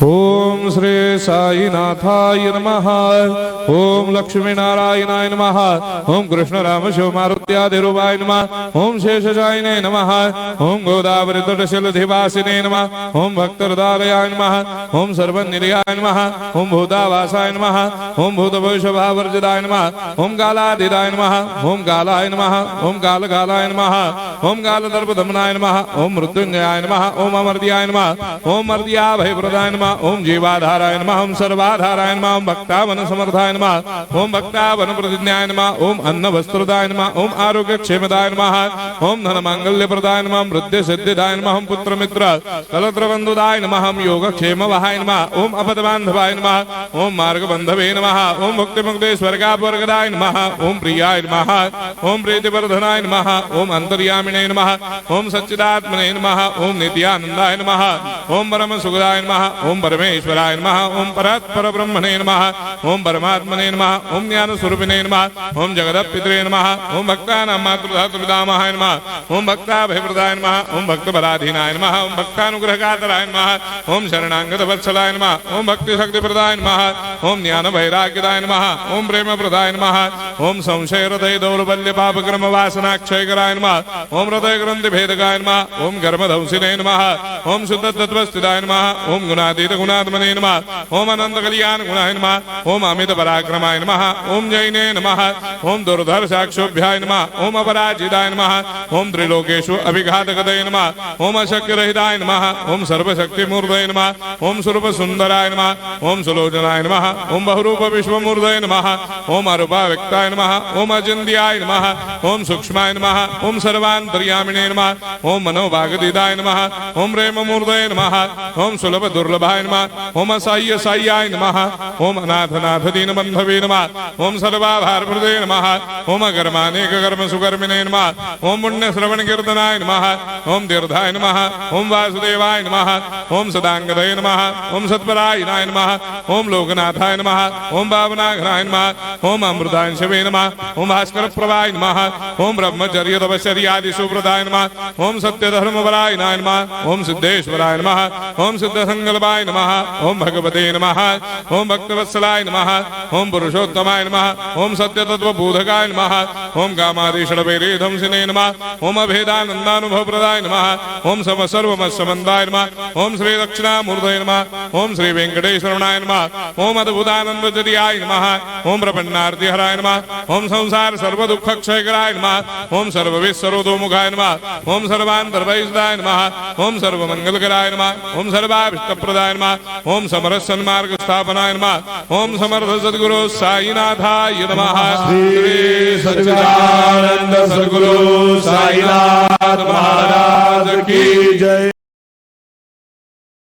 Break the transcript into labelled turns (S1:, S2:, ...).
S1: ओम श्री साईनाथाय नमः। ओम लक्ष्मी नारायणाय नमः। ओम कृष्ण राम शिव मारुत्यादिरूपाय नमः। ओम शेषशायिने नमः। ओम गोदावरी तटशिलधिवासिने नमः। ओम भक्तहृदयाय नमः। ओम सर्वनिलयाय नमः। ओम भूतावासाय नमः। ओम भूतभविष्यभावर्जिताय नमः। ओम कालाधीराय नमः। ओम कालाय नमः। ओम कालकालाय नमः। ओम कालदर्पदमनाय नमः। ओम मृत्युंजयाय नमः। ओम अमर्त्याय नमः। ओम मर्त्याभयप्रदाय नमः। ओम जीवाधाराय नमः। ओम सर्वाधाराय नमः। ओम भक्तावन समर्थाय नमः। ओम भक्तावन प्रतिज्ञाय नमः। ओम अन्न वस्त्रदाय नमः। ओम आरोग्य क्षेमदाय नमः। ओम धन मांगल्य प्रदाय नमः। मृत्यु सिद्धिदाय नमः। ओम पुत्र मित्र कलत्र बंधुदाय नमः। ओम योग क्षेम वहाय नमः। ओम अपद बांधवाय नमः। ओम मार्ग बंधवे नमः। ओम मुक्ति मुक्ति स्वर्गापवर्गदाय नमः। ओम प्रियाय नमः। ओम प्रीतिवर्धनाय नमः। ओम अंतर्यामिने नमः। ओम सच्चिदात्मने नमः। ओम नित्यानंदाय नमः। ओम परम सुखदाय नमः। ओम परमेश्वराय नमः। ओम परात्पर ब्रह्मणे नमः। ओम परमात्मने नमः। ओम ज्ञान स्वरूपिणे नमः। ओम जगदपितरे नमः। ओम भक्तानां मातृधातुपितामहाय नमः। ओम भक्ताभयप्रदाय नमः। ओम भक्तपराधीनाय नमः। ओम भक्तानुग्रहकातराय नमः। ओम शरणागत वत्सलाय नमः। ओम भक्ति शक्ति प्रदाय नमः। ओम ज्ञान वैराग्यदाय नमः। ओम प्रेम प्रदाय नमः। ओम संशय हृदय दौर्बल्य पाप कर्म वासना क्षयकराय नमः। ओम हृदय ग्रंथि भेदकाय नमः। ओम गर्भधंसिने नमः। ओम शुद्ध तत्वस्थिताय नमः। ओम गुणातीत गुणात्मने नमः। ओम अनंत कल्याण गुणाय नमः। ओम अमित पराक्रमाय नमः। ओम जैने नमः। ओम दुर्धर साक्षोभ्याय नमः। ओम अपराजिताय नमः। ओम त्रिलोकेषु अभिघातकदये नमः। ओम अशक्य रहिताय नमः। ओम सर्वशक्ति मूर्धये नमः। ओम स्वरूप सुंदराय नमः। ओम सुलोचनाय नमः। ओम बहुरूप विश्वमूर्धये नमः। ओम अरूपाव्यक्ताय नमः। ओम अचिन्त्याय नमः। ओम सूक्ष्माय नमः। ओम सर्वान्तर्यामिने नमः। ओम मनोभागदिदाय नमः। ओम प्रेममूर्धये नमः। ओम सुलभ दुर्लभाय नमः। ओम असाह्य साह्याय नमः। ओम अनाथनाथ दीनबन्धवे नमः। ओम सर्वाभारप्रदे नमः। ओम अकर्मानेक कर्म सुकर्मिणे नमः। ओम पुण्य श्रवण कीर्तनाय नमः। ओम तीर्थाय नमः। ओम वासुदेवाय नमः। ओम सदांगदये नमः। ओम सत्परायणाय नमः। ओम लोकनाथाय नमः। ओम भावनाघनाय नमः। ओम अमृताय शिवे नमः। ओम भास्कर प्रभाय नमः। ओम ब्रह्मचर्य तपस्यादि सुप्रदाय नमः। ओम सत्य धर्मपरायणाय नमः। ओम सिद्धेश्वराय नमः। ओम सिद्ध संकल्पाय नमः। ओम भगवते नमः। ओम भक्तवत्सलाय नमः। ओम पुरुषोत्तमाय नमः। ओम सत्य तत्व बोधकाय नमः। ओम कामादिषडवैरे धंसिने नमः। ओम अभेदानंदानुभव प्रदाय नमः। ओम सम सर्वमस्समन्दाय नमः। ओम श्री दक्षिणामूर्तये नमः। ओम श्री वेंकटेश्वरनाय नमः। ओम अद्भुतानंदजरियाय नमः। ओम प्रपन्नार्तिहराय नमः। ओम संसार सर्व दुःख क्षयकराय नमः। ओम सर्वविश्वरोधोमुखाय नमः। ओम सर्वान्तर्वैसदाय नमः। ओम सर्वमंगलकराय नमः। ओम सर्वाभिष्टप्रदाय नमः। ओम समरस सन्मार्ग स्थापनाय नमः। ओम समर्थ सद्गुरु साईनाथाय नमः।
S2: श्री सच्चिदानंद सद्गुरु साईनाथ महाराज की जय।